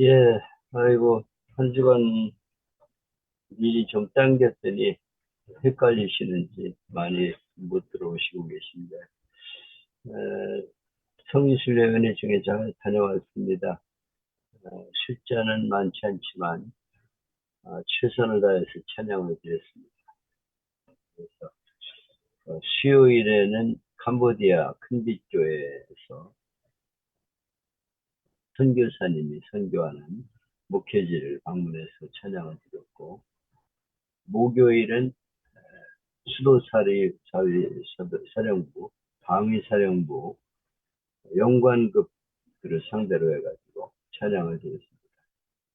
예, 아이고, 한 주간 일이 좀 당겼더니 헷갈리시는지 많이 못 들어오시고 계신데, 에, 성인순례 중에 잘 다녀왔습니다. 숫자는 많지 않지만, 최선을 다해서 찬양을 드렸습니다. 그래서, 수요일에는 캄보디아 큰빛교회에서 선교사님이 선교하는 목회지를 방문해서 찬양을 드렸고, 목요일은 수도사령부, 방위사령부, 영관급들을 상대로 해가지고 찬양을 드렸습니다.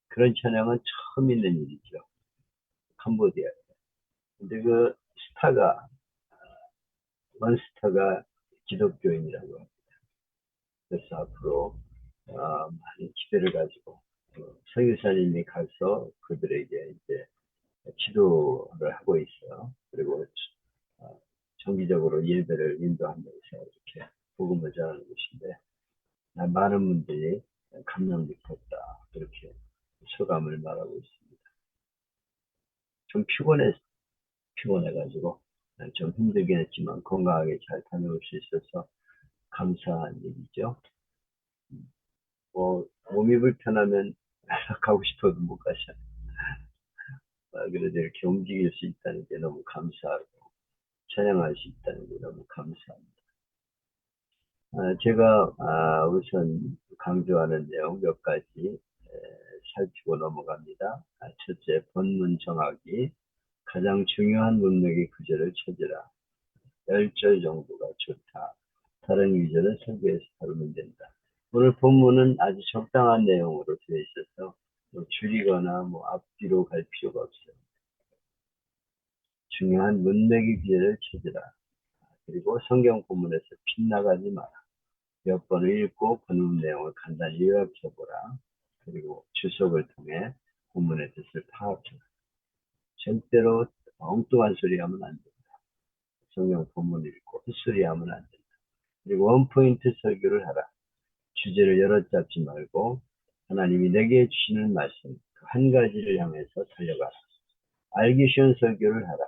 그런 찬양은 처음 있는 일이죠. 캄보디아에. 근데 그 스타가, 원스타가 기독교인이라고 합니다. 그래서 앞으로 많은 기대를 가지고 성유사님이 가서 그들에게 이제 기도를 하고 있어요. 그리고 정기적으로 예배를 인도하면서 이렇게 복음을 전하는 곳인데 많은 분들이 감명 깊었다 그렇게 소감을 말하고 있습니다. 좀 피곤해가지고 좀 힘들긴 했지만 건강하게 잘 다녀올 수 있어서 감사한 일이죠. 뭐 몸이 불편하면 가고 싶어도 못 가셔. 그래도 이렇게 움직일 수 있다는 게 너무 감사하고 찬양할 수 있다는 게 너무 감사합니다. 제가 우선 강조하는 내용 몇 가지 살피고 넘어갑니다. 첫째, 본문 정하기. 가장 중요한 문맥의 구절을 찾으라. 10절 정도가 좋다. 다른 구절은 설교에서 다루면 된다. 오늘 본문은 아주 적당한 내용으로 되어 있어서 뭐 줄이거나 뭐 앞뒤로 갈 필요가 없어요. 중요한 문맥의 구절을 찾으라. 그리고 성경 본문에서 빗나가지 마라. 몇 번을 읽고 본문 내용을 간단히 요약해보라. 그리고 주석을 통해 본문의 뜻을 파악해라. 절대로 엉뚱한 소리 하면 안 된다. 성경 본문 읽고 헛소리 하면 안 된다. 그리고 원포인트 설교를 하라. 주제를 여러 잡지 말고 하나님이 내게 주시는 말씀 그 한 가지를 향해서 달려가라. 알기 쉬운 설교를 하라.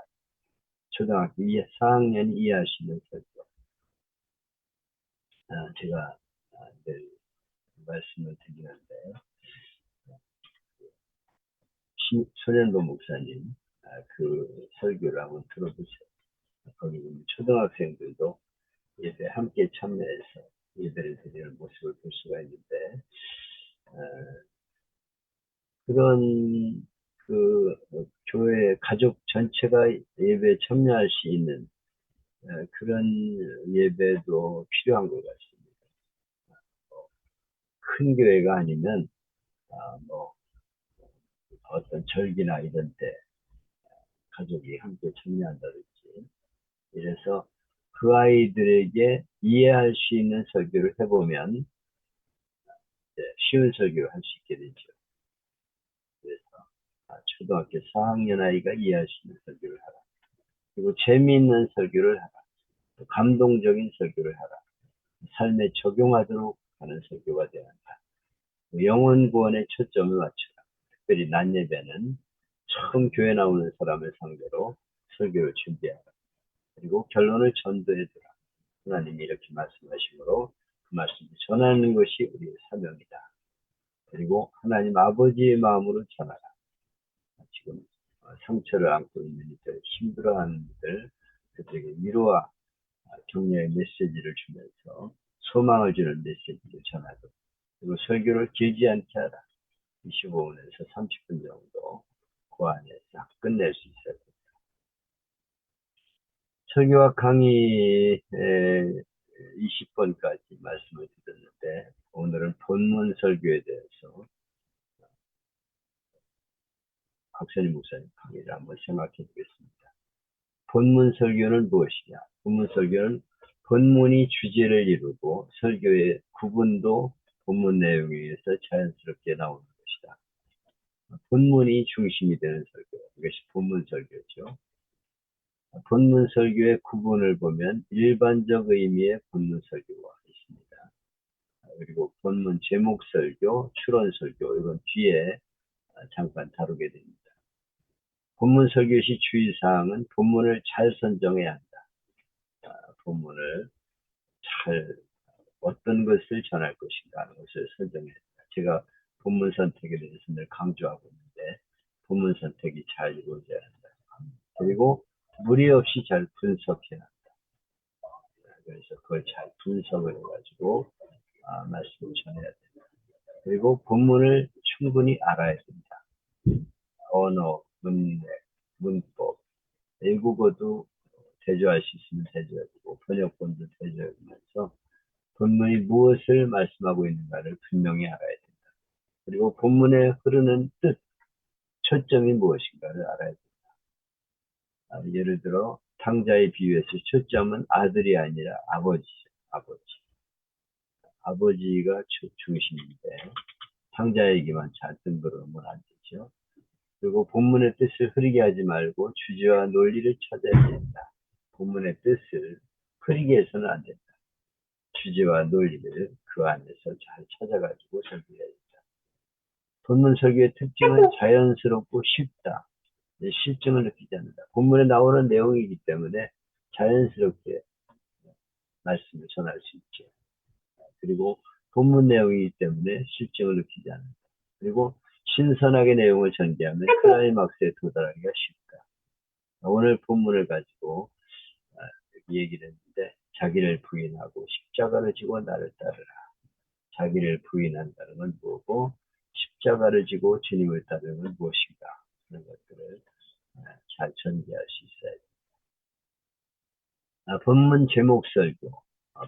초등학교 4학년이 이해할 수 있는 설교. 제가 늘 말씀을 드리는데 손현보 목사님 그 설교를 한번 들어보세요. 거기 초등학생들도 예배 함께 참여해서 예배를 드리는 모습을 볼 수가 있는데 어, 그런 그 교회 가족 전체가 예배에 참여할 수 있는 그런 예배도 필요한 것 같습니다. 큰 교회가 아니면 뭐 어떤 절기나 이런 때 가족이 함께 참여한다든지 이래서 그 아이들에게 이해할 수 있는 설교를 해보면 쉬운 설교를 할 수 있게 되죠. 그래서 초등학교 4학년 아이가 이해할 수 있는 설교를 하라. 그리고 재미있는 설교를 하라. 감동적인 설교를 하라. 삶에 적용하도록 하는 설교가 되어야 한다. 영혼 구원에 초점을 맞추라. 특별히 낮 예배는 처음 교회 나오는 사람을 상대로 설교를 준비하라. 그리고 결론을 전도해주라. 하나님이 이렇게 말씀하시므로 그 말씀을 전하는 것이 우리의 사명이다. 그리고 하나님 아버지의 마음으로 전하라. 지금 상처를 안고 있는 이들, 힘들어하는 이들, 그들에게 위로와 격려의 메시지를 주면서 소망을 주는 메시지를 전하고 그리고 설교를 길지 않게 하라. 25분에서 30분 정도 그 안에 싹 끝낼 수 있어야 됩니다. 설교와 강의 20번까지 말씀을 드렸는데 오늘은 본문 설교에 대해서 박선희 목사님 강의를 한번 생각해 보겠습니다. 본문 설교는 무엇이냐? 본문 설교는 본문이 주제를 이루고 설교의 구분도 본문 내용에 의해서 자연스럽게 나오는 것이다. 본문이 중심이 되는 설교, 이것이 본문 설교죠. 본문 설교의 구분을 보면 일반적 의미의 본문 설교가 있습니다. 그리고 본문 제목 설교, 추론 설교, 이건 뒤에 잠깐 다루게 됩니다. 본문 설교 시 주의사항은 본문을 잘 선정해야 한다. 본문을 잘 어떤 것을 전할 것인가 하는 것을 선정해야 한다. 제가 본문 선택에 대해서 늘 강조하고 있는데 본문 선택이 잘 이루어져야 한다. 그리고 무리 없이 잘 분석해야 한다. 그래서 그걸 잘 분석을 해가지고 말씀을 전해야 된다. 그리고 본문을 충분히 알아야 된다. 언어, 문맥, 문법, 외국어도 대조할 수 있으면 대조해주고 번역본도 대조해주면서 본문이 무엇을 말씀하고 있는가를 분명히 알아야 된다. 그리고 본문에 흐르는 뜻, 초점이 무엇인가를 알아야 된다. 예를 들어 탕자의 비유에서 초점은 아들이 아니라 아버지죠. 아버지가 중심인데 탕자에게만 잘 뜬그러면 안 되죠. 그리고 본문의 뜻을 흐리게 하지 말고 주제와 논리를 찾아야 된다. 본문의 뜻을 흐리게 해서는 안 된다. 주제와 논리를 그 안에서 잘 찾아가지고 설교해야 된다. 본문 설교의 특징은 자연스럽고 쉽다. 실증을 느끼지 않는다. 본문에 나오는 내용이기 때문에 자연스럽게 말씀을 전할 수 있죠. 그리고 본문 내용이기 때문에 실증을 느끼지 않는다. 그리고 신선하게 내용을 전개하면 클라이막스에 도달하기가 쉽다. 오늘 본문을 가지고 얘기를 했는데 자기를 부인하고 십자가를 지고 나를 따르라. 자기를 부인한다는 건 뭐고 십자가를 지고 주님을 따르는 건 무엇인가 하는 것들을 잘 전개할 수 있어야 됩니다. 본문 제목 설교.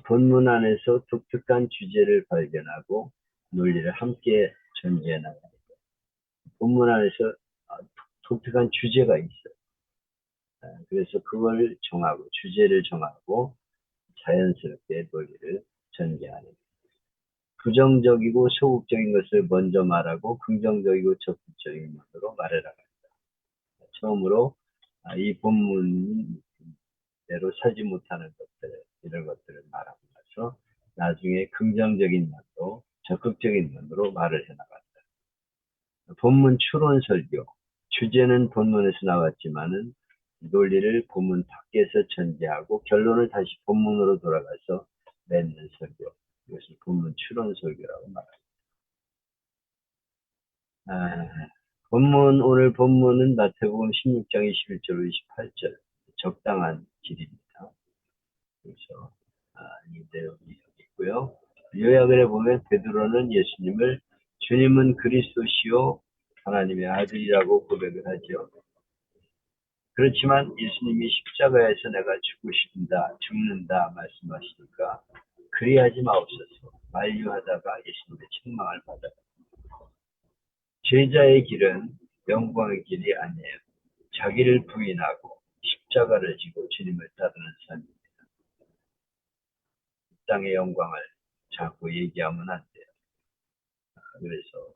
본문 안에서 독특한 주제를 발견하고 논리를 함께 전개해 나갑니다. 본문 안에서 독특한 주제가 있어요. 그래서 그걸 정하고 주제를 정하고 자연스럽게 논리를 전개하는 부정적이고 소극적인 것을 먼저 말하고 긍정적이고 적극적인 것으로 말해라. 처음으로 이 본문대로 서지 못하는 것들 이런 것들을 말하고 나서 나중에 긍정적인 면도 적극적인 면으로 말을 해나간다. 본문 추론 설교 주제는 본문에서 나왔지만은 논리를 본문 밖에서 전개하고 결론을 다시 본문으로 돌아가서 맺는 설교. 이것을 본문 추론 설교라고 말합니다. 오늘 본문은 마태복음 16장 21절 28절 적당한 길입니다. 그래서 이 내용이 여기 있고요. 요약을 해보면 베드로는 예수님을 주님은 그리스도시요 하나님의 아들이라고 고백을 하죠. 그렇지만 예수님이 십자가에서 내가 죽는다 말씀하시니까 그리하지 마옵소서 만류하다가 예수님의 책망을 받아요. 제자의 길은 영광의 길이 아니에요. 자기를 부인하고 십자가를 지고 주님을 따르는 삶입니다. 이 땅의 영광을 자꾸 얘기하면 안 돼요. 그래서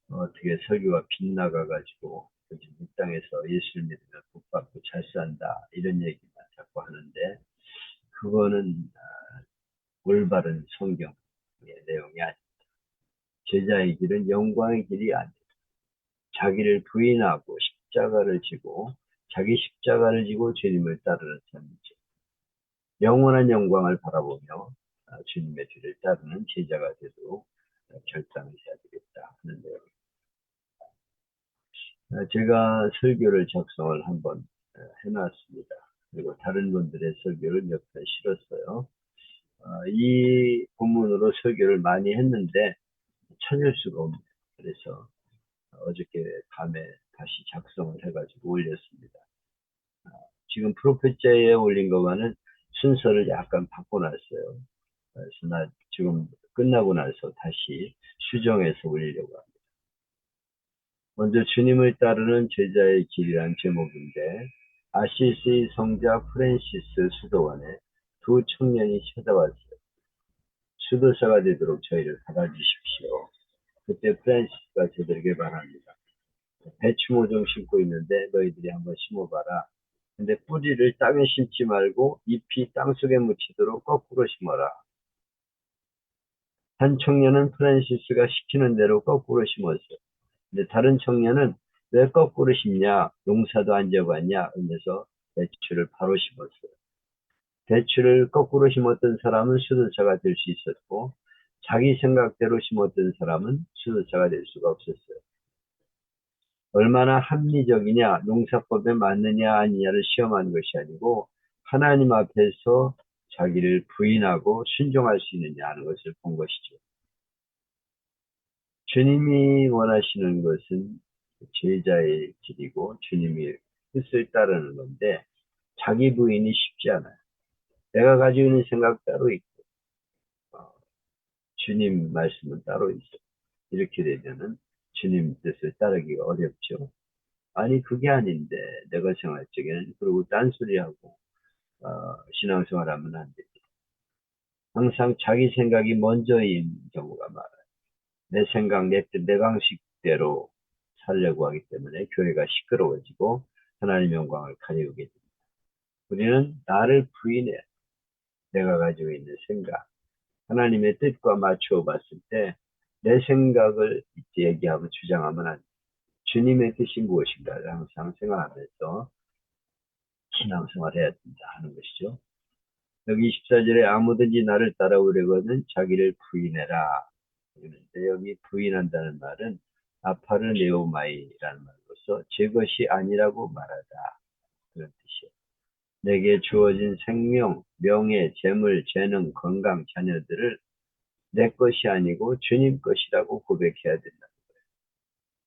어떻게 설교가 빗나가가지고 이 땅에서 예수를 믿으면 복받고 잘 산다 이런 얘기만 자꾸 하는데 그거는 올바른 성경의 내용이 아닙니다. 제자의 길은 영광의 길이 아닙니다. 자기를 부인하고 십자가를 지고 자기 십자가를 지고 주님을 따르는 삶이죠. 영원한 영광을 바라보며 주님의 뒤를 따르는 제자가 되도록 결단을 해야 되겠다 하는 내용입니다. 제가 설교를 작성을 한번 해놨습니다. 그리고 다른 분들의 설교를 몇 편 실었어요. 이 본문으로 설교를 많이 했는데 찾을 수가 없네요. 그래서 어저께 밤에 다시 작성을 해가지고 올렸습니다. 지금 프로페자에 올린 것과는 순서를 약간 바꿔놨어요. 그래서 나 지금 끝나고 나서 다시 수정해서 올리려고 합니다. 먼저 주님을 따르는 제자의 길이란 제목인데 아시시 성자 프랜시스 수도원에 두 청년이 찾아왔어요. 수도사가 되도록 저희를 받아주십시오. 그때 프랜시스가 저들에게 말합니다. 배추 모종 심고 있는데 너희들이 한번 심어봐라. 근데 뿌리를 땅에 심지 말고 잎이 땅속에 묻히도록 거꾸로 심어라. 한 청년은 프란시스가 시키는 대로 거꾸로 심었어요. 근데 다른 청년은 왜 거꾸로 심냐? 농사도 안 지어봤냐? 하면서 대추를 바로 심었어요. 대추를 거꾸로 심었던 사람은 수도자가 될 수 있었고, 자기 생각대로 심었던 사람은 수도자가 될 수가 없었어요. 얼마나 합리적이냐, 농사법에 맞느냐 아니냐를 시험하는 것이 아니고, 하나님 앞에서 자기를 부인하고 순종할 수 있느냐 하는 것을 본 것이죠. 주님이 원하시는 것은 제자의 길이고 주님이 뜻을 따르는 건데 자기 부인이 쉽지 않아요. 내가 가지고 있는 생각 따로 있고 주님 말씀은 따로 있어요. 이렇게 되면은 주님 뜻을 따르기가 어렵죠. 아니 그게 아닌데 내가 생활 적에는 그리고 딴소리하고 신앙생활하면 안 됩니다. 항상 자기 생각이 먼저인 경우가 많아요. 내 생각, 내 뜻, 내 방식대로 살려고 하기 때문에 교회가 시끄러워지고 하나님의 영광을 가져오게 됩니다. 우리는 나를 부인해 내가 가지고 있는 생각, 하나님의 뜻과 맞추어 봤을 때 내 생각을 얘기하고 주장하면 안 돼. 주님의 뜻이 무엇인가를 항상 생각하면서 신앙생활 해야 된다 하는 것이죠. 여기 24절에 아무든지 나를 따라오려거든 자기를 부인해라. 그런데 여기 부인한다는 말은 아파르네오마이라는 말로서 제 것이 아니라고 말하다. 그런 뜻이에요. 내게 주어진 생명, 명예, 재물, 재능, 건강, 자녀들을 내 것이 아니고 주님 것이라고 고백해야 된다.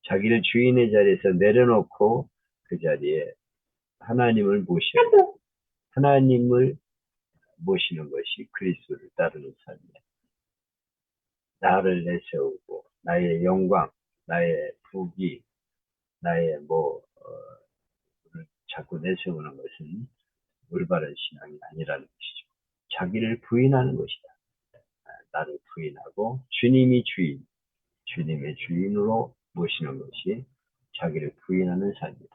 자기를 주인의 자리에서 내려놓고 그 자리에 하나님을 모셔야 돼요. 하나님을 모시는 것이 그리스도를 따르는 삶이에요. 나를 내세우고 나의 영광, 나의 부귀, 나의 자꾸 내세우는 것은 올바른 신앙이 아니라는 것이죠. 자기를 부인하는 것이다. 나를 부인하고 주님이 주인, 주님의 주인으로 모시는 것이 자기를 부인하는 삶이다.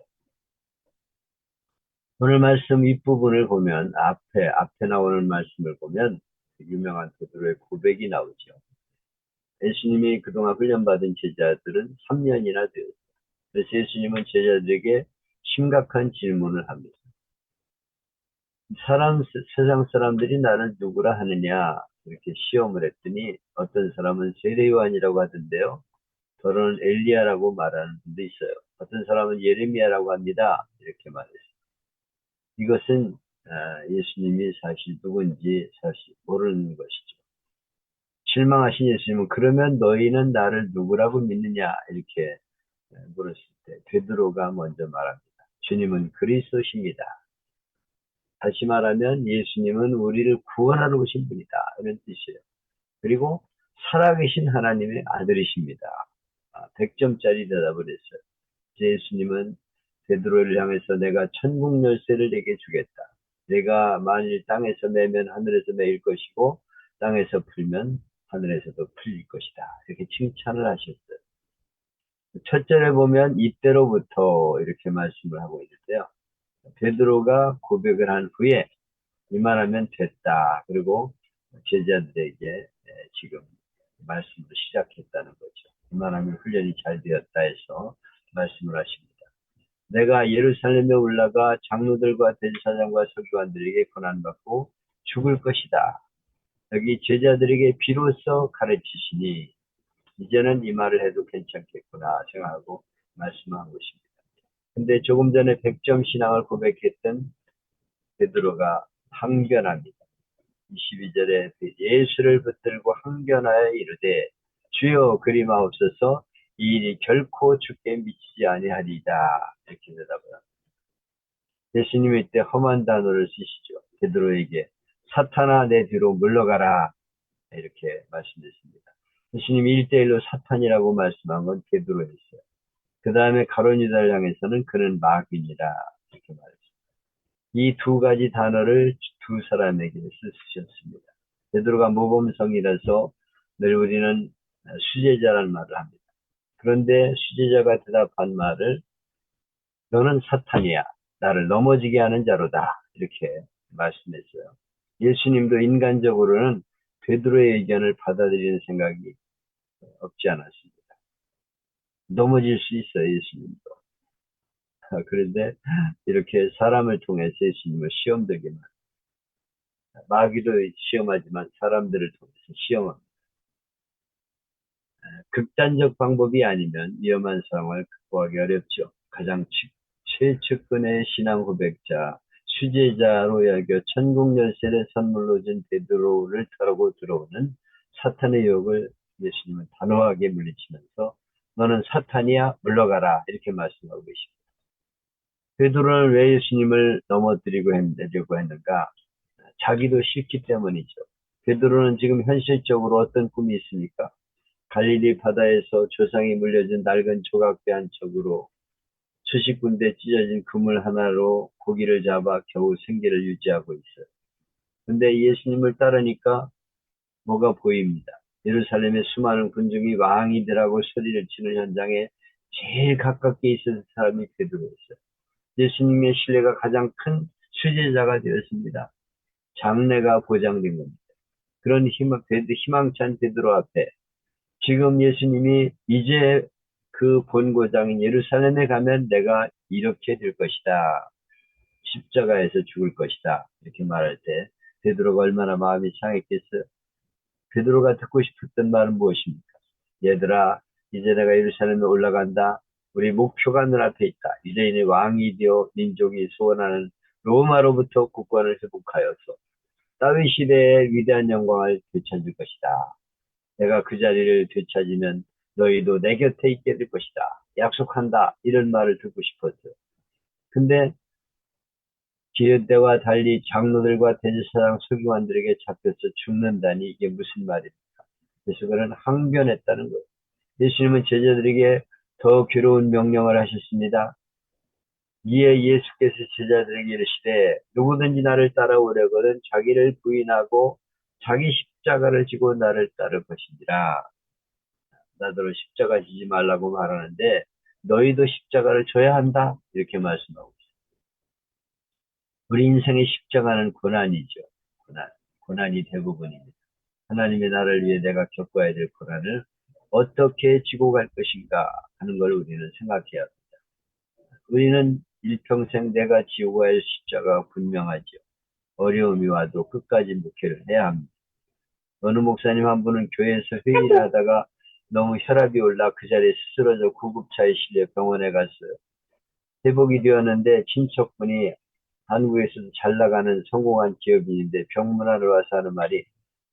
오늘 말씀 윗부분을 보면 앞에 나오는 말씀을 보면 유명한 베드로의 고백이 나오죠. 예수님이 그동안 훈련받은 제자들은 3년이나 되었어요. 그래서 예수님은 제자들에게 심각한 질문을 합니다. 세상 사람들이 나를 누구라 하느냐 이렇게 시험을 했더니 어떤 사람은 세례요한이라고 하던데요. 더러는 엘리야라고 말하는 분도 있어요. 어떤 사람은 예레미야라고 합니다. 이렇게 말했어요. 이것은 예수님이 사실 누군지 사실 모르는 것이죠. 실망하신 예수님은 그러면 너희는 나를 누구라고 믿느냐 이렇게 물었을 때 베드로가 먼저 말합니다. 주님은 그리스도십니다. 다시 말하면 예수님은 우리를 구원하러 오신 분이다. 이런 뜻이에요. 그리고 살아계신 하나님의 아들이십니다. 100점짜리 대답을 했어요. 예수님은 베드로를 향해서 내가 천국 열쇠를 내게 주겠다. 내가 만일 땅에서 매면 하늘에서 매일 것이고 땅에서 풀면 하늘에서도 풀릴 것이다. 이렇게 칭찬을 하셨어요. 첫 절에 보면 이때로부터 이렇게 말씀을 하고 있는데요. 베드로가 고백을 한 후에 이만하면 됐다. 그리고 제자들에게 지금 말씀을 시작했다는 거죠. 이만하면 훈련이 잘 되었다 해서 말씀을 하십니다. 내가 예루살렘에 올라가 장로들과 대제사장과 서기관들에게 고난받고 죽을 것이다. 여기 제자들에게 비로소 가르치시니 이제는 이 말을 해도 괜찮겠구나 생각하고 말씀한 것입니다. 근데 조금 전에 100점 신앙을 고백했던 베드로가 항변합니다. 22절에 예수를 붙들고 항변하여 이르되 주여 그리마옵소서 이 일이 결코 주께 미치지 아니하리이다. 이렇게 대답을 합니다. 예수님이 이때 험한 단어를 쓰시죠. 베드로에게 사탄아 내 뒤로 물러가라 이렇게 말씀드렸습니다. 예수님이 1대1로 사탄이라고 말씀한 건 베드로였어요. 그 다음에 가룟 유다를 향해서는 그는 마귀니라 이렇게 말했습니다. 이 두 가지 단어를 두 사람에게 쓰셨습니다. 베드로가 모범성이라서 늘 우리는 수제자라는 말을 합니다. 그런데 수제자가 대답한 말을 너는 사탄이야. 나를 넘어지게 하는 자로다. 이렇게 말씀했어요. 예수님도 인간적으로는 베드로의 의견을 받아들이는 생각이 없지 않았습니다. 넘어질 수 있어요, 예수님도. 그런데 이렇게 사람을 통해서 예수님을 시험되게 만듭니다. 마귀도 시험하지만 사람들을 통해서 시험합니다. 극단적 방법이 아니면 위험한 상황을 극복하기 어렵죠. 가장 최측근의 신앙 고백자, 수제자로 여겨 천국 열쇠를 선물로 준 베드로를 타고 들어오는 사탄의 유혹을 예수님은 단호하게 물리치면서 너는 사탄이야 물러가라 이렇게 말씀하고 계십니다. 베드로는 왜 예수님을 넘어뜨리려고 했는가? 자기도 싫기 때문이죠. 베드로는 지금 현실적으로 어떤 꿈이 있습니까? 갈릴리 바다에서 조상이 물려준 낡은 조각배 한 척으로 수십 군데 찢어진 그물 하나로 고기를 잡아 겨우 생계를 유지하고 있어요. 근데 예수님을 따르니까 뭐가 보입니다. 예루살렘의 수많은 군중이 왕이 되라고 소리를 치는 현장에 제일 가깝게 있었던 사람이 베드로였어요. 예수님의 신뢰가 가장 큰 수제자가 되었습니다. 장래가 보장된 겁니다. 그런 희망찬 베드로 앞에 지금 예수님이 이제 그 본고장인 예루살렘에 가면 내가 이렇게 될 것이다. 십자가에서 죽을 것이다. 이렇게 말할 때 베드로가 얼마나 마음이 상했겠어요. 베드로가 듣고 싶었던 말은 무엇입니까? 얘들아, 이제 내가 예루살렘에 올라간다. 우리 목표가 눈앞에 있다. 유대인의 왕이 되어 민족이 소원하는 로마로부터 국권을 회복하여서 다윗 시대의 위대한 영광을 되찾을 것이다. 내가 그 자리를 되찾으면 너희도 내 곁에 있게 될 것이다. 약속한다. 이런 말을 듣고 싶었어요. 근데 기회때와 달리 장로들과 대제사장 서기관들에게 잡혀서 죽는다니 이게 무슨 말입니까? 그래서 그는 항변했다는 거예요. 예수님은 제자들에게 더 괴로운 명령을 하셨습니다. 이에 예수께서 제자들에게 이르시되 누구든지 나를 따라오려거든 자기를 부인하고 자기 십자가를 지고 나를 따를 것이니라. 나더러 십자가 지지 말라고 말하는데 너희도 십자가를 져야 한다. 이렇게 말씀하고 있어요. 우리 인생의 십자가는 고난이죠. 고난이 대부분입니다. 하나님의 나를 위해 내가 겪어야 될 고난을 어떻게 지고 갈 것인가 하는 걸 우리는 생각해야 합니다. 우리는 일평생 내가 지고 갈 십자가가 분명하죠. 어려움이 와도 끝까지 목회를 해야 합니다. 어느 목사님 한 분은 교회에서 회의를 하다가 너무 혈압이 올라 그 자리에 쓰러져 구급차에 실려 병원에 갔어요. 회복이 되었는데 친척분이 한국에서도 잘 나가는 성공한 기업인인데 병문안을 와서 하는 말이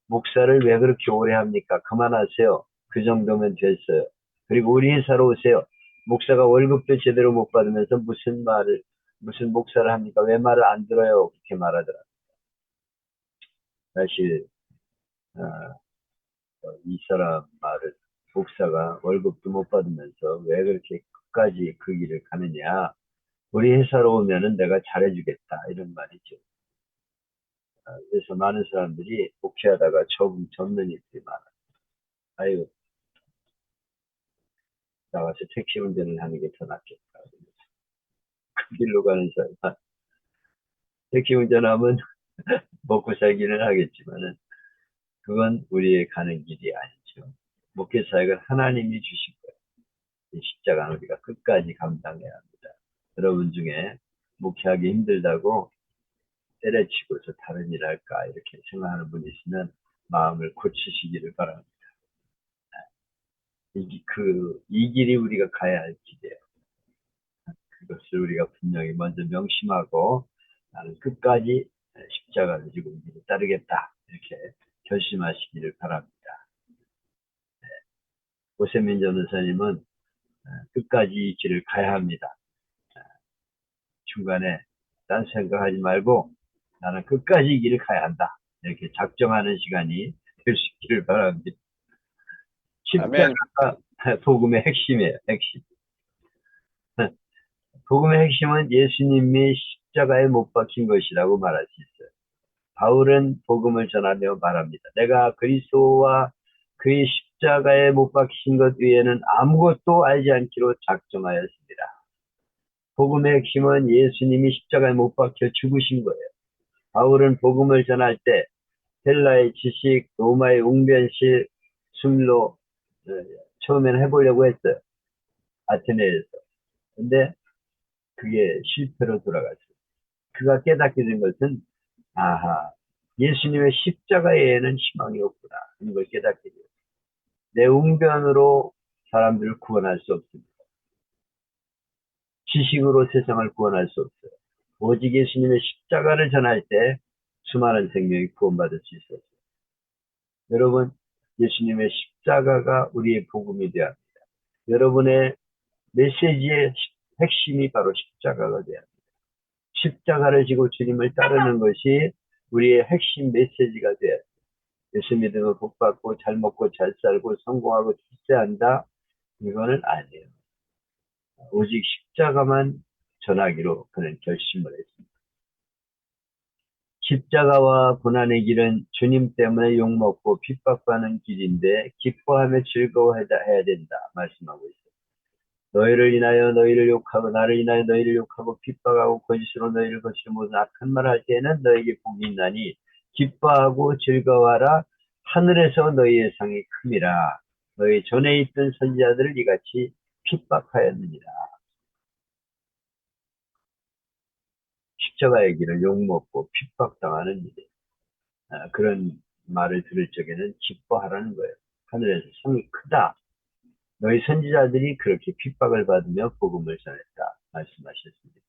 목사를 왜 그렇게 오래 합니까? 그만하세요. 그 정도면 됐어요. 그리고 우리 회사로 오세요. 목사가 월급도 제대로 못 받으면서 무슨 목사를 합니까? 왜 말을 안 들어요? 그렇게 말하더라고요. 사실 이 사람 말을 목사가 월급도 못 받으면서 왜 그렇게 끝까지 그 길을 가느냐. 우리 회사로 오면은 내가 잘해주겠다. 이런 말이죠. 그래서 많은 사람들이 목회하다가 접는 일들이 많아요. 아유, 나가서 택시 운전을 하는 게 더 낫겠다. 그 길로 가는 사람, 택시 운전하면 먹고 살기는 하겠지만은 그건 우리의 가는 길이 아니죠. 목회 사역은 하나님이 주신 거예요. 이 십자가는 우리가 끝까지 감당해야 합니다. 여러분 중에 목회하기 힘들다고 때려치고서 다른 일 할까 이렇게 생각하는 분이 있으면 마음을 고치시기를 바랍니다. 이 길이 우리가 가야 할 길이에요. 그것을 우리가 분명히 먼저 명심하고 나는 끝까지 십자가를 지고 이 길을 따르겠다. 이렇게 결심하시기를 바랍니다. 오세민 전도사님은 끝까지 이 길을 가야 합니다. 중간에 딴 생각하지 말고 나는 끝까지 이 길을 가야 한다. 이렇게 작정하는 시간이 될 수 있기를 바랍니다. 아멘. 십자가가 복음의 핵심이에요. 핵심. 복음의 핵심은 예수님이 십자가에 못 박힌 것이라고 말할 수 있어요. 바울은 복음을 전하며 말합니다. 내가 그리스도와 그의 십자가에 못 박히신 것 외에는 아무것도 알지 않기로 작정하였습니다. 복음의 핵심은 예수님이 십자가에 못 박혀 죽으신 거예요. 바울은 복음을 전할 때 헬라의 지식, 로마의 웅변실, 술로 처음에는 해보려고 했어요. 아테네에서. 근데 그게 실패로 돌아갔어요. 그가 깨닫게 된 것은 아하, 예수님의 십자가에는 희망이 없구나 하는 걸 깨닫게 돼요. 내 웅변으로 사람들을 구원할 수 없습니다. 지식으로 세상을 구원할 수 없어요. 오직 예수님의 십자가를 전할 때 수많은 생명이 구원받을 수 있었어요. 여러분, 예수님의 십자가가 우리의 복음이 되어야 합니다. 여러분의 메시지의 핵심이 바로 십자가가 되어야 합니다. 십자가를 지고 주님을 따르는 것이 우리의 핵심 메시지가 되어야 합니다. 예수 믿으면 복받고 잘 먹고 잘 살고 성공하고 출세한다? 이거는 아니에요. 오직 십자가만 전하기로 그는 결심을 했습니다. 십자가와 고난의 길은 주님 때문에 욕먹고 핍박받는 길인데 기뻐하며 즐거워해야 된다 말씀하고 있어요. 너희를 인하여 너희를 욕하고 나를 인하여 너희를 욕하고 핍박하고 거짓으로 너희를 거스르는 모든 악한 말을 할 때에는 너에게 복이 있나니 기뻐하고 즐거워하라. 하늘에서 너희의 상이 큼이라. 너희 전에 있던 선지자들을 이같이 핍박하였느니라. 십자가의 길을 욕먹고 핍박당하는 일이에요. 그런 말을 들을 적에는 기뻐하라는 거예요. 하늘에서 성이 크다. 너희 선지자들이 그렇게 핍박을 받으며 복음을 전했다 말씀하셨습니다.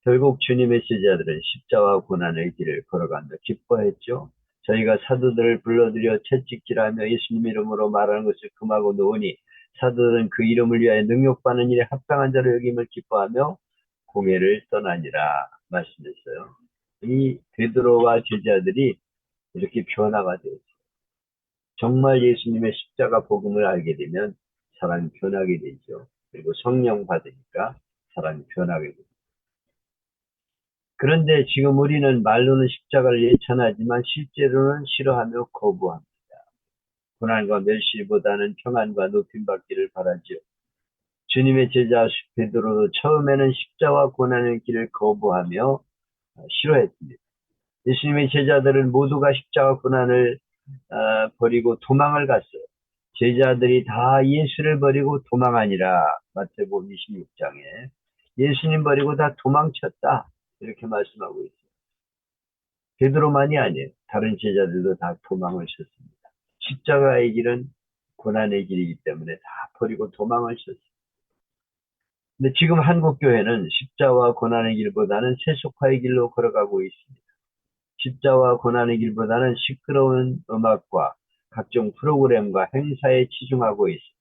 결국 주님의 제자들은 십자와 고난의 길을 걸어간다 기뻐했죠. 저희가 사도들을 불러들여 채찍질하며 예수님 이름으로 말하는 것을 금하고 놓으니 사도들은 그 이름을 위하여 능욕받는 일에 합당한 자로 여김을 기뻐하며 공회를 떠나니라 말씀했어요. 이 베드로와 제자들이 이렇게 변화가 되었어요. 정말 예수님의 십자가 복음을 알게 되면 사람이 변하게 되죠. 그리고 성령 받으니까 사람이 변하게 됩니다. 그런데 지금 우리는 말로는 십자가를 예찬하지만 실제로는 싫어하며 거부합니다. 고난과 멸시보다는 평안과 높임받기를 바라지요. 주님의 제자 베드로도 처음에는 십자와 고난의 길을 거부하며 싫어했습니다. 예수님의 제자들은 모두가 십자가 고난을 버리고 도망을 갔어요. 제자들이 다 예수를 버리고 도망하니라. 마태복음 26장에 예수님 버리고 다 도망쳤다 이렇게 말씀하고 있어요. 베드로만이 아니에요. 다른 제자들도 다 도망을 쳤습니다. 십자가의 길은 고난의 길이기 때문에 다 버리고 도망을 쳤어요. 근데 지금 한국 교회는 십자와 고난의 길보다는 세속화의 길로 걸어가고 있습니다. 십자와 고난의 길보다는 시끄러운 음악과 각종 프로그램과 행사에 치중하고 있습니다.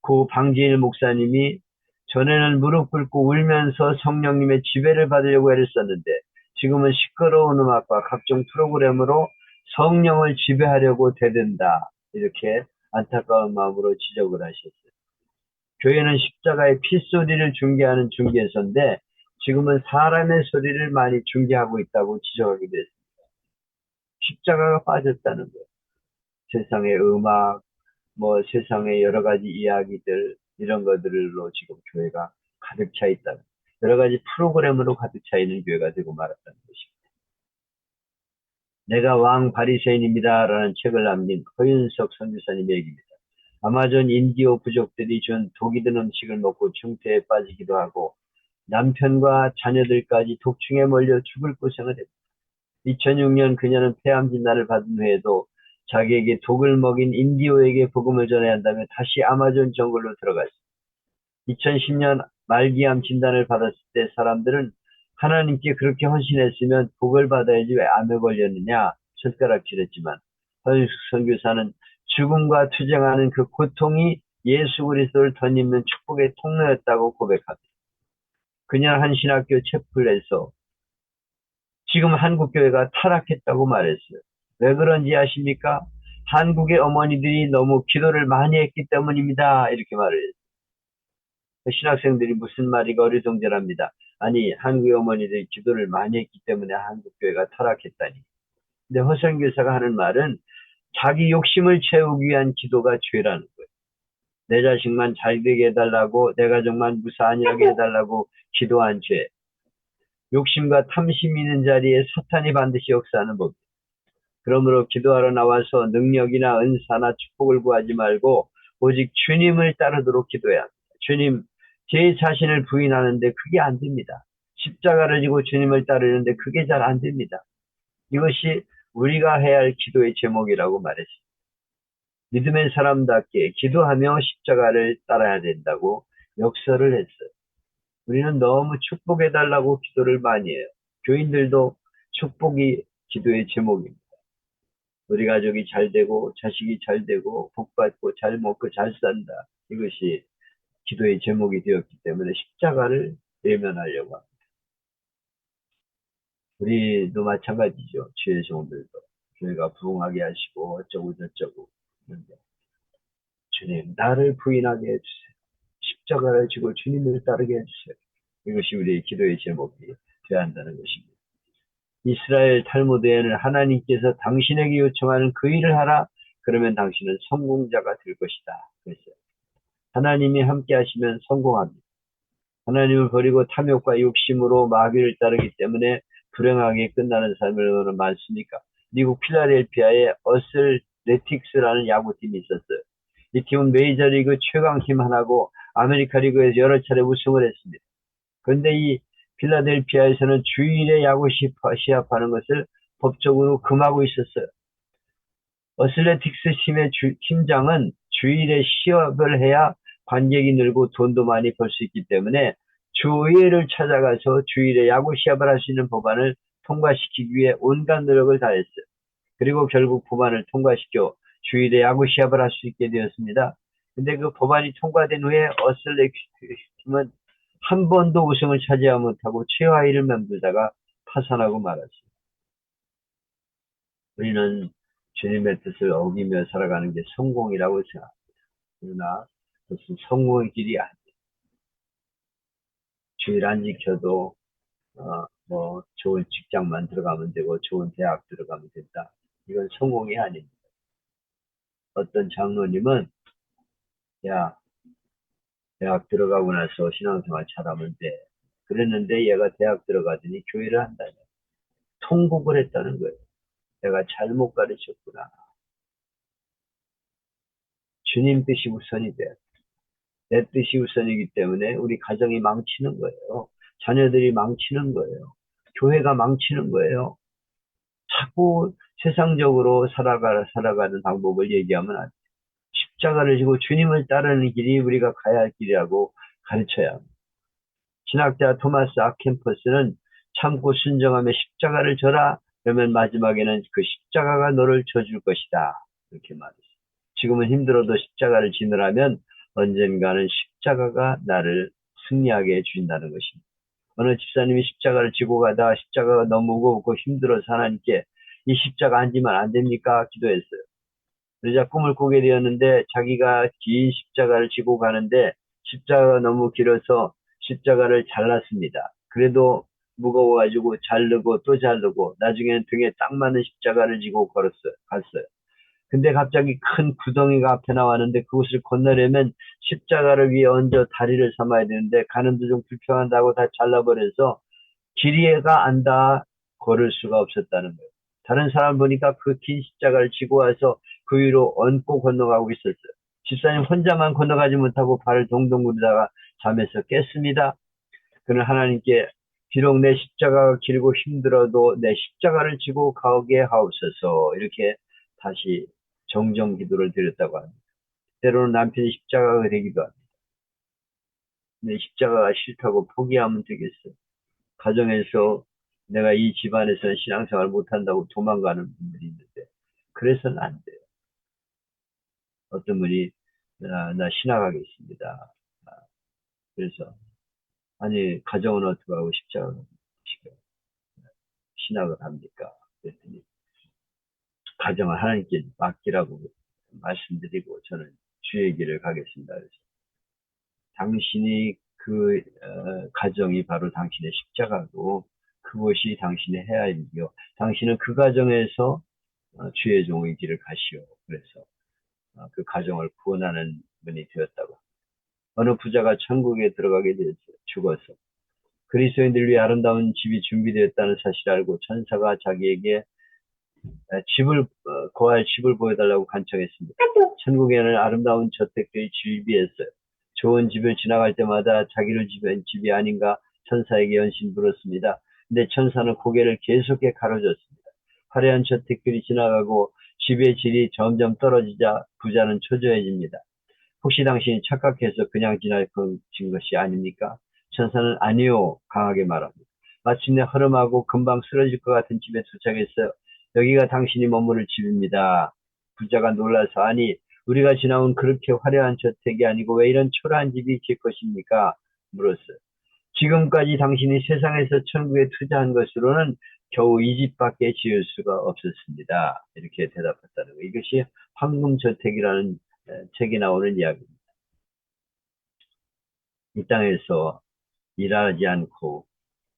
고 방지일 목사님이 전에는 무릎 꿇고 울면서 성령님의 지배를 받으려고 애를 썼는데 지금은 시끄러운 음악과 각종 프로그램으로 성령을 지배하려고 대든다. 이렇게 안타까운 마음으로 지적을 하셨어요. 교회는 십자가의 핏소리를 중계하는 중계소인데 지금은 사람의 소리를 많이 중계하고 있다고 지적하게 됐습니다. 십자가가 빠졌다는 거예요. 세상의 음악, 세상의 여러 가지 이야기들, 이런 것들로 지금 교회가 가득 차 있다. 여러 가지 프로그램으로 가득 차 있는 교회가 되고 말았다는 것입니다. 내가 왕 바리새인입니다. 라는 책을 남긴 허윤석 선교사님의 얘기입니다. 아마존 인디오 부족들이 준 독이 든 음식을 먹고 중태에 빠지기도 하고 남편과 자녀들까지 독충에 몰려 죽을 고생을 했다. 2006년 그녀는 폐암 진단을 받은 후에도 자기에게 독을 먹인 인디오에게 복음을 전해야 한다며 다시 아마존 정글로 들어갔습니다. 2010년 말기암 진단을 받았을 때 사람들은 하나님께 그렇게 헌신했으면 복을 받아야지 왜 암에 걸렸느냐 손가락질했지만 허윤숙 선교사는 죽음과 투쟁하는 그 고통이 예수 그리스도를 덧입는 축복의 통로였다고 고백합니다. 그녀는 한 신학교 채플에서 지금 한국교회가 타락했다고 말했어요. 왜 그런지 아십니까? 한국의 어머니들이 너무 기도를 많이 했기 때문입니다. 이렇게 말을 했어요. 신학생들이 무슨 말이가 어리둥절합니다. 아니, 한국의 어머니들이 기도를 많이 했기 때문에 한국교회가 타락했다니. 근데 허선교사가 하는 말은 자기 욕심을 채우기 위한 기도가 죄라는 거예요. 내 자식만 잘 되게 해달라고, 내 가족만 무사히 하게 해달라고 기도한 죄. 욕심과 탐심이 있는 자리에 사탄이 반드시 역사하는 법입니다. 그러므로 기도하러 나와서 능력이나 은사나 축복을 구하지 말고 오직 주님을 따르도록 기도해야 합니다. 주님, 제 자신을 부인하는데 그게 안 됩니다. 십자가를 지고 주님을 따르는데 그게 잘 안 됩니다. 이것이 우리가 해야 할 기도의 제목이라고 말했습니다. 믿음의 사람답게 기도하며 십자가를 따라야 된다고 역설을 했어요. 우리는 너무 축복해달라고 기도를 많이 해요. 교인들도 축복이 기도의 제목입니다. 우리 가족이 잘 되고 자식이 잘 되고 복받고 잘 먹고 잘 산다. 이것이 기도의 제목이 되었기 때문에 십자가를 외면하려고 합니다. 우리도 마찬가지죠. 주의 종들도 교회가 부흥하게 하시고 어쩌고 저쩌고 그런데 주님 나를 부인하게 해주세요. 십자가를 지고 주님을 따르게 해주세요. 이것이 우리의 기도의 제목이 되어야 한다는 것입니다. 이스라엘 탈무드에는 하나님께서 당신에게 요청하는 그 일을 하라. 그러면 당신은 성공자가 될 것이다. 그랬어요. 하나님이 함께 하시면 성공합니다. 하나님을 버리고 탐욕과 욕심으로 마귀를 따르기 때문에 불행하게 끝나는 삶을 얼마나 많습니까? 미국 필라델피아에 어슬레틱스라는 야구팀이 있었어요. 이 팀은 메이저리그 최강팀 하나고 아메리카 리그에서 여러 차례 우승을 했습니다. 그런데 이 필라델피아에서는 주일에 야구 시합하는 것을 법적으로 금하고 있었어요. 어슬레틱스 팀의 팀장은 주일에 시합을 해야 관객이 늘고 돈도 많이 벌 수 있기 때문에 주의회를 찾아가서 주일에 야구 시합을 할 수 있는 법안을 통과시키기 위해 온갖 노력을 다했어요. 그리고 결국 법안을 통과시켜 주일에 야구 시합을 할 수 있게 되었습니다. 근데 그 법안이 통과된 후에 어슬레틱스 팀은 한 번도 우승을 차지하지 못하고 최하위를 맴돌다가 파산하고 말았습니다. 우리는 주님의 뜻을 어기며 살아가는 게 성공이라고 생각합니다. 그러나 그것은 성공의 길이 아닙니다. 주일 안 지켜도 뭐 좋은 직장만 들어가면 되고 좋은 대학 들어가면 된다. 이건 성공이 아닙니다. 어떤 장로님은 야 대학 들어가고 나서 신앙생활 잘하면 돼. 그랬는데 얘가 대학 들어가더니 교회를 한다냐. 통곡을 했다는 거예요. 내가 잘못 가르쳤구나. 주님 뜻이 우선이 돼. 내 뜻이 우선이기 때문에 우리 가정이 망치는 거예요. 자녀들이 망치는 거예요. 교회가 망치는 거예요. 자꾸 세상적으로 살아가는 방법을 얘기하면 안 돼요. 십자가를 지고 주님을 따르는 길이 우리가 가야 할 길이라고 가르쳐야 합니다. 신학자 토마스 아켄퍼스는 참고 순정하며 십자가를 져라. 그러면 마지막에는 그 십자가가 너를 져줄 것이다. 이렇게 말했어요. 지금은 힘들어도 십자가를 지느라면 언젠가는 십자가가 나를 승리하게 해준다는 것입니다. 어느 집사님이 십자가를 지고 가다가 십자가가 너무 무겁고 힘들어서 하나님께 이 십자가 안 지면 안 됩니까? 기도했어요. 그러자 꿈을 꾸게 되었는데 자기가 긴 십자가를 지고 가는데 십자가가 너무 길어서 십자가를 잘랐습니다. 그래도 무거워가지고 자르고 또 자르고 나중에는 등에 딱 맞는 십자가를 지고 갔어요. 근데 갑자기 큰 구덩이가 앞에 나왔는데 그곳을 건너려면 십자가를 위에 얹어 다리를 삼아야 되는데 가는 도중 불평한다고 다 잘라버려서 길이가 안 닿아 걸을 수가 없었다는 거예요. 다른 사람 보니까 그 긴 십자가를 지고 와서 그 위로 얹고 건너가고 있었어요. 집사님 혼자만 건너가지 못하고 발을 동동 구르다가 잠에서 깼습니다. 그는 하나님께 비록 내 십자가가 길고 힘들어도 내 십자가를 지고 가게 하옵소서 이렇게 다시 정정 기도를 드렸다고 합니다. 때로는 남편이 십자가가 되기도 합니다. 내 십자가가 싫다고 포기하면 되겠어. 가정에서 내가 이 집안에서는 신앙생활 못한다고 도망가는 분들이 있는데 그래서는 안 돼요. 어떤 분이 나 신학하겠습니다. 그래서 아니 가정은 어떻게 하고 십자가가 신학을 합니까? 그랬더니 가정을 하나님께 맡기라고 말씀드리고 저는 주의 길을 가겠습니다. 그래서 당신이 그 가정이 바로 당신의 십자가고 그것이 당신의 해야 할 일이요. 당신은 그 가정에서 주의 종의 길을 가시오. 그래서 그 가정을 구원하는 분이 되었다고. 어느 부자가 천국에 들어가게 되었어요. 죽어서. 그리스도인들 위해 아름다운 집이 준비되었다는 사실을 알고 천사가 자기에게 거할 집을 보여달라고 간청했습니다. 천국에는 아름다운 저택들이 즐비했어요. 좋은 집을 지나갈 때마다 자기를 집은 집이 아닌가 천사에게 연신 물었습니다. 근데 천사는 고개를 계속해 가로졌습니다. 화려한 저택들이 지나가고 집의 질이 점점 떨어지자 부자는 초조해집니다. 혹시 당신이 착각해서 그냥 지나친 것이 아닙니까? 천사는 아니요, 강하게 말합니다. 마침내 허름하고 금방 쓰러질 것 같은 집에 도착했어요. 여기가 당신이 머무를 집입니다. 부자가 놀라서 아니, 우리가 지나온 그렇게 화려한 저택이 아니고 왜 이런 초라한 집이 제 것입니까? 물었어요. 지금까지 당신이 세상에서 천국에 투자한 것으로는 겨우 이 집밖에 지을 수가 없었습니다. 이렇게 대답했다는 거예요. 이것이 황금저택이라는 책에 나오는 이야기입니다. 이 땅에서 일하지 않고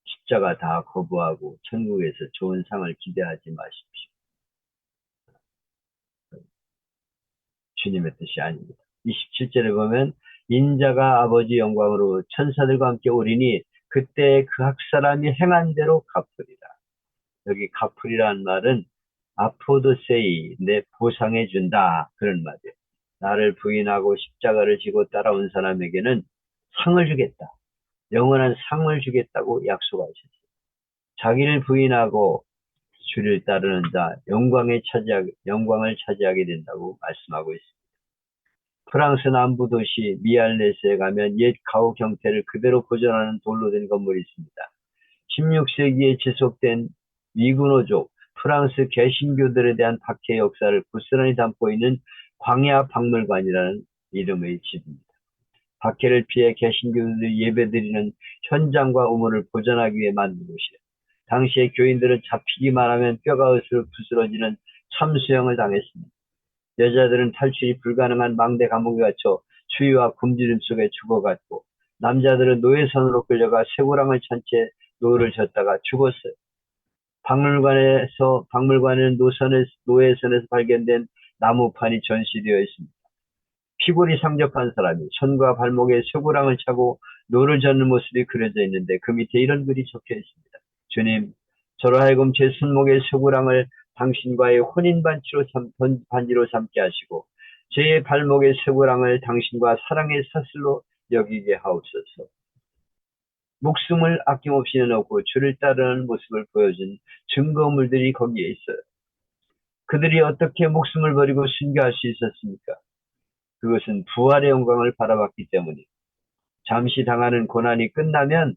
십자가 다 거부하고 천국에서 좋은 상을 기대하지 마십시오. 주님의 뜻이 아닙니다. 27절에 보면 인자가 아버지 영광으로 천사들과 함께 오리니 그때 그 각 사람이 행한 대로 갚으리라. 여기 갚으리라는 말은 아포도세이, 내 보상해 준다, 그런 말이에요. 나를 부인하고 십자가를 지고 따라온 사람에게는 상을 주겠다. 영원한 상을 주겠다고 약속하셨어요. 자기를 부인하고 주를 따르는 자 영광을 차지하게 된다고 말씀하고 있습니다. 프랑스 남부 도시 미알레스에 가면 옛 가옥 형태를 그대로 보존하는 돌로 된 건물이 있습니다. 16세기에 지속된 위구노족 프랑스 개신교들에 대한 박해 역사를 고스란히 담고 있는 광야 박물관이라는 이름의 집입니다. 박해를 피해 개신교들이 예배드리는 현장과 우물을 보존하기 위해 만든 곳이에요. 당시에 교인들은 잡히기만 하면 뼈가 부스러지는 참수형을 당했습니다. 여자들은 탈출이 불가능한 망대 감옥에 갇혀 추위와 굶주림 속에 죽어갔고 남자들은 노예선으로 끌려가 쇠고랑을 찬 채 노를 젓다가 죽었어요. 박물관에는 노예선에서 발견된 나무판이 전시되어 있습니다. 피골이 상접한 사람이 손과 발목에 쇠고랑을 차고 노를 젓는 모습이 그려져 있는데 그 밑에 이런 글이 적혀 있습니다. 주님, 저로 하여금 제 손목의 쇠고랑을 당신과의 혼인 반지로 삼게 하시고 제 발목의 쇠고랑을 당신과 사랑의 사슬로 여기게 하옵소서. 목숨을 아낌없이 내놓고 주를 따르는 모습을 보여준 증거물들이 거기에 있어요. 그들이 어떻게 목숨을 버리고 순교할 수 있었습니까? 그것은 부활의 영광을 바라봤기 때문이에요. 잠시 당하는 고난이 끝나면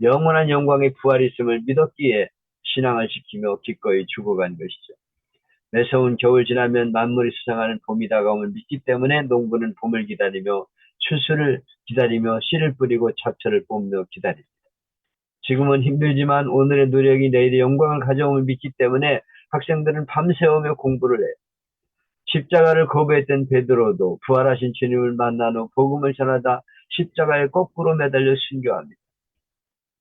영원한 영광의 부활이 있음을 믿었기에 신앙을 지키며 기꺼이 죽어간 것이죠. 매서운 겨울 지나면 만물이 수상하는 봄이 다가옴을 믿기 때문에 농부는 봄을 기다리며 추수를 기다리며 씨를 뿌리고 잡초를 뽑며 기다립니다. 지금은 힘들지만 오늘의 노력이 내일의 영광을 가져옴을 믿기 때문에 학생들은 밤새우며 공부를 해요. 십자가를 거부했던 베드로도 부활하신 주님을 만난 후 복음을 전하다 십자가에 거꾸로 매달려 순교합니다.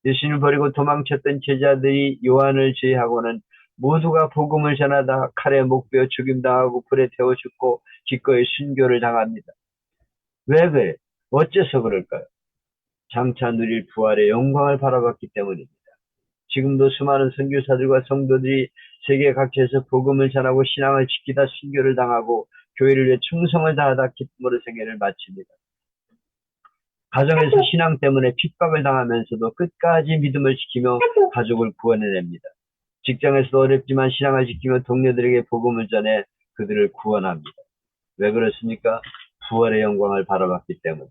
예수님을 버리고 도망쳤던 제자들이 요한을 제외하고는 모두가 복음을 전하다 칼에 목베어 죽임당하고 불에 태워 죽고 기꺼이 순교를 당합니다. 왜 그래? 어째서 그럴까요? 장차 누릴 부활의 영광을 바라봤기 때문입니다. 지금도 수많은 선교사들과 성도들이 세계 각지에서 복음을 전하고 신앙을 지키다 순교를 당하고 교회를 위해 충성을 다하다 기쁨으로 생애를 마칩니다. 가정에서 신앙 때문에 핍박을 당하면서도 끝까지 믿음을 지키며 가족을 구원해냅니다. 직장에서도 어렵지만 신앙을 지키며 동료들에게 복음을 전해 그들을 구원합니다. 왜 그렇습니까? 부활의 영광을 바라봤기 때문에.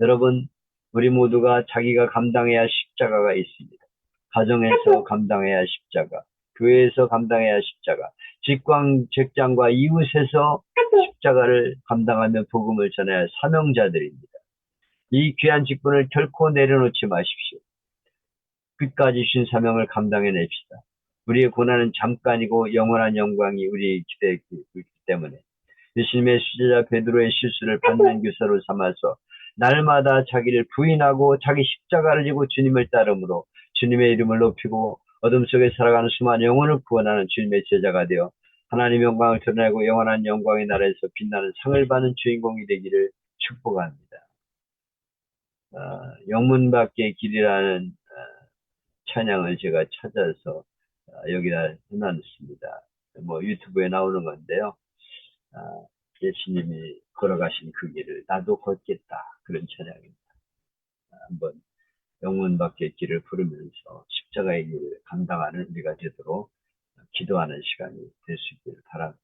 여러분, 우리 모두가 자기가 감당해야 할 십자가가 있습니다. 가정에서 감당해야 할 십자가, 교회에서 감당해야 할 십자가, 직장과 이웃에서 십자가를 감당하며 복음을 전해야 할 사명자들입니다. 이 귀한 직분을 결코 내려놓지 마십시오. 끝까지 신 사명을 감당해냅시다. 우리의 고난은 잠깐이고 영원한 영광이 우리의 기대이기 때문에 예수님의 수제자 베드로의 실수를 반면 교사로 삼아서 날마다 자기를 부인하고 자기 십자가를 지고 주님을 따름으로 주님의 이름을 높이고 어둠 속에 살아가는 수많은 영혼을 구원하는 주님의 제자가 되어 하나님의 영광을 드러내고 영원한 영광의 나라에서 빛나는 상을 받는 주인공이 되기를 축복합니다. 영문 밖의 길이라는 찬양을 제가 찾아서 여기다 해놨습니다. 뭐 유튜브에 나오는 건데요. 예수님이 걸어가신 그 길을 나도 걷겠다. 그런 찬양입니다. 한번 영문 밖의 길을 부르면서 십자가의 길을 감당하는 우리가 되도록 기도하는 시간이 될 수 있기를 바랍니다.